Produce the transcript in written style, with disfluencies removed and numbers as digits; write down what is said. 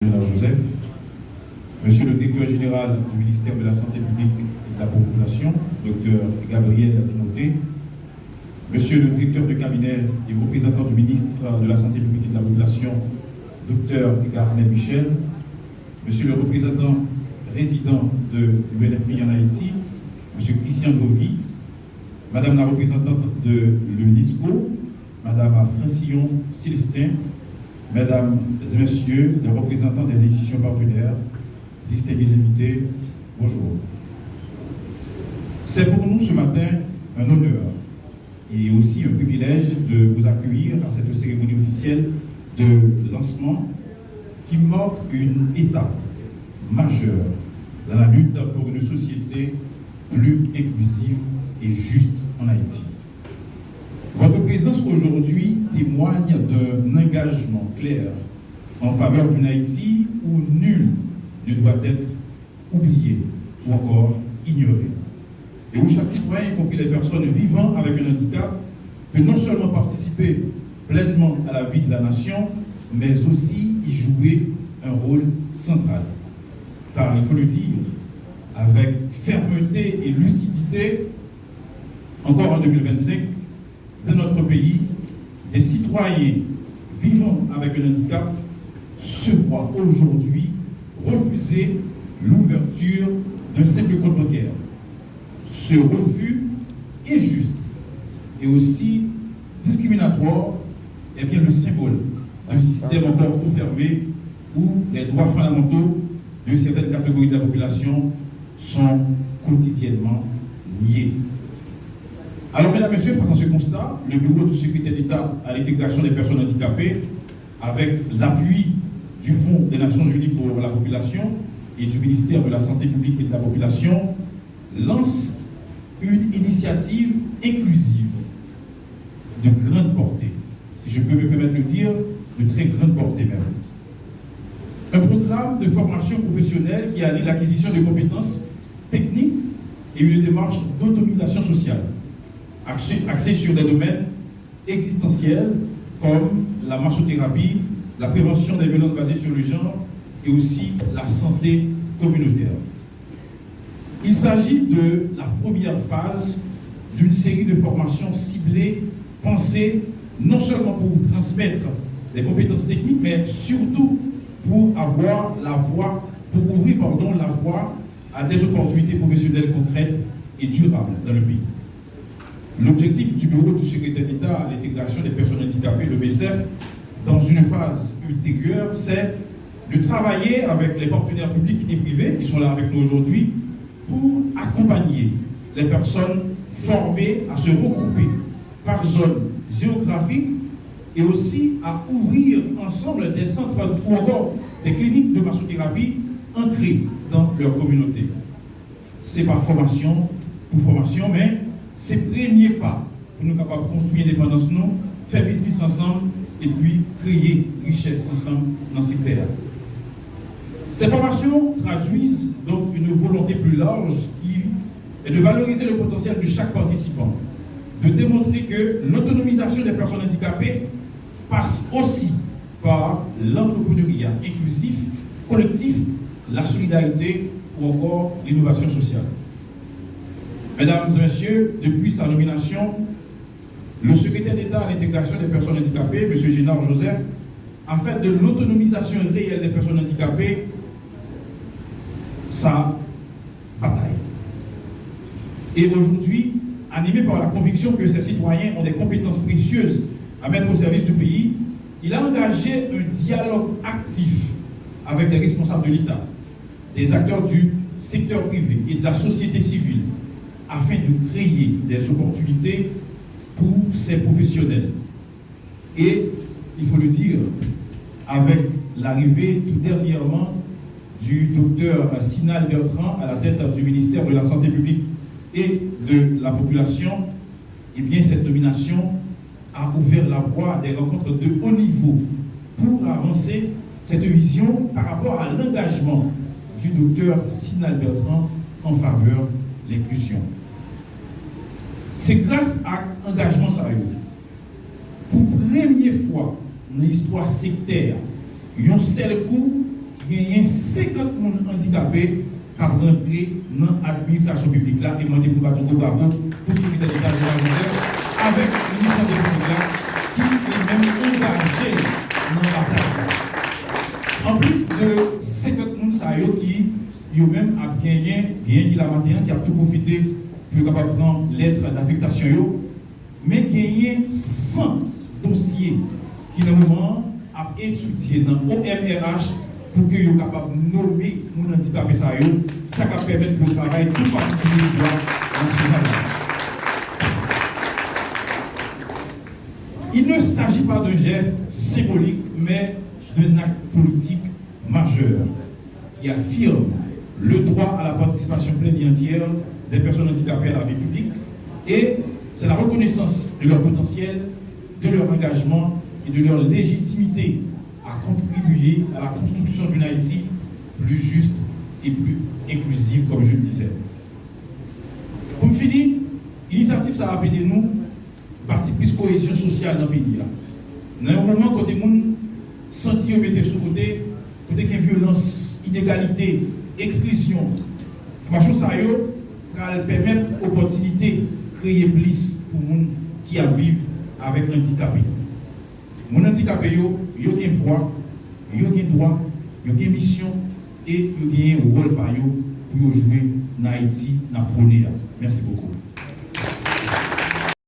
Général Joseph, Monsieur le directeur général du ministère de la Santé publique et de la population, Dr Gabriel Timothée, Monsieur le directeur de cabinet et représentant du ministre de la Santé publique et de la population, Dr Garnet Michel, Monsieur le représentant résident de l'UNFPI en Haïti, Monsieur Christian Govy, Madame la représentante de l'UNESCO, Madame Francillon Célestin, Mesdames et Messieurs, les représentants des institutions partenaires, distingués invités, bonjour. C'est pour nous ce matin un honneur et aussi un privilège de vous accueillir à cette cérémonie officielle de lancement qui marque une étape majeure dans la lutte pour une société plus inclusive et juste en Haïti. Votre présence aujourd'hui témoigne d'un engagement clair en faveur d'une Haïti où nul ne doit être oublié ou encore ignoré. Et où chaque citoyen, y compris les personnes vivant avec un handicap, peut non seulement participer pleinement à la vie de la nation, mais aussi y jouer un rôle central. Car il faut le dire, avec fermeté et lucidité, encore en 2025, dans notre pays, des citoyens vivant avec un handicap se voient aujourd'hui refuser l'ouverture d'un simple compte bancaire. Ce refus injuste et aussi discriminatoire est bien le symbole d'un système encore trop fermé où les droits fondamentaux de certaines catégories de la population sont quotidiennement niés. Alors, mesdames et messieurs, face à ce constat, le bureau du secrétaire d'État à l'intégration des personnes handicapées, avec l'appui du Fonds des Nations Unies pour la population et du ministère de la Santé publique et de la population, lance une initiative inclusive de grande portée, si je peux me permettre de dire, de très grande portée même. Un programme de formation professionnelle qui allie l'acquisition de compétences techniques et une démarche d'autonomisation sociale, axé sur des domaines existentiels comme la massothérapie, la prévention des violences basées sur le genre et aussi la santé communautaire. Il s'agit de la première phase d'une série de formations ciblées, pensées non seulement pour transmettre les compétences techniques, mais surtout pour avoir la voie, pour ouvrir la voie à des opportunités professionnelles concrètes et durables dans le pays. L'objectif du bureau du secrétaire d'État à l'intégration des personnes handicapées, le BCF, dans une phase ultérieure, c'est de travailler avec les partenaires publics et privés qui sont là avec nous aujourd'hui pour accompagner les personnes formées à se regrouper par zone géographique et aussi à ouvrir ensemble des centres ou encore des cliniques de massothérapie ancrées dans leur communauté. C'est par formation pour formation, mais c'est premier pas pour nous capables de construire l'indépendance, nous, faire business ensemble et puis créer richesse ensemble dans ce secteur. Ces formations traduisent donc une volonté plus large qui est de valoriser le potentiel de chaque participant, de démontrer que l'autonomisation des personnes handicapées passe aussi par l'entrepreneuriat inclusif, collectif, la solidarité ou encore l'innovation sociale. Mesdames et messieurs, depuis sa nomination, le secrétaire d'État à l'intégration des personnes handicapées, M. Général Joseph, a fait de l'autonomisation réelle des personnes handicapées sa bataille. Et aujourd'hui, animé par la conviction que ces citoyens ont des compétences précieuses à mettre au service du pays, il a engagé un dialogue actif avec des responsables de l'État, des acteurs du secteur privé et de la société civile, afin de créer des opportunités pour ces professionnels. Et, il faut le dire, avec l'arrivée tout dernièrement du docteur Sinal Bertrand à la tête du ministère de la Santé publique et de la population, eh bien cette nomination a ouvert la voie à des rencontres de haut niveau pour avancer cette vision par rapport à l'engagement du docteur Sinal Bertrand en faveur de l'inclusion. C'est grâce à l'engagement sérieux, pour la première fois dans l'histoire sectaire, un seul coup, 50 personnes handicapées qui ont rentré dans l'administration publique là et demandé pour battre bravo pour celui de l'État avec le ministère de l'État qui est même engagé dans la place. En plus de 50 personnes qui ont même gagné qui la matin, qui a tout profité pour capable prendre lettre d'affectation, mais gagné 100 dossiers qui, dans le moment, a étudié dans OMRH pour que soient capables de nommer mon handicapé. Ça va permettre que le travail tout participer du droit national. Il ne s'agit pas d'un geste symbolique, mais d'un acte politique majeur qui affirme le droit à la participation pleine et entière des personnes handicapées à la vie publique, et c'est la reconnaissance de leur potentiel, de leur engagement et de leur légitimité à contribuer à la construction d'une Haïti plus juste et plus inclusive, comme je le disais. Pour finir, l'initiative ça a appelé nous partie plus cohésion sociale dans le pays. Dans un moment quand les gens sentent qu'ils mettent sous côté, qu'il y a violence, inégalité, exclusion, formation ça va permettre l'opportunité de créer plus pour les gens qui vivent avec un handicapé. Les handicapés, ils ont une voix, ils ont un droit, ils ont une mission et ils ont un rôle pour jouer dans Haïti, dans le Merci beaucoup.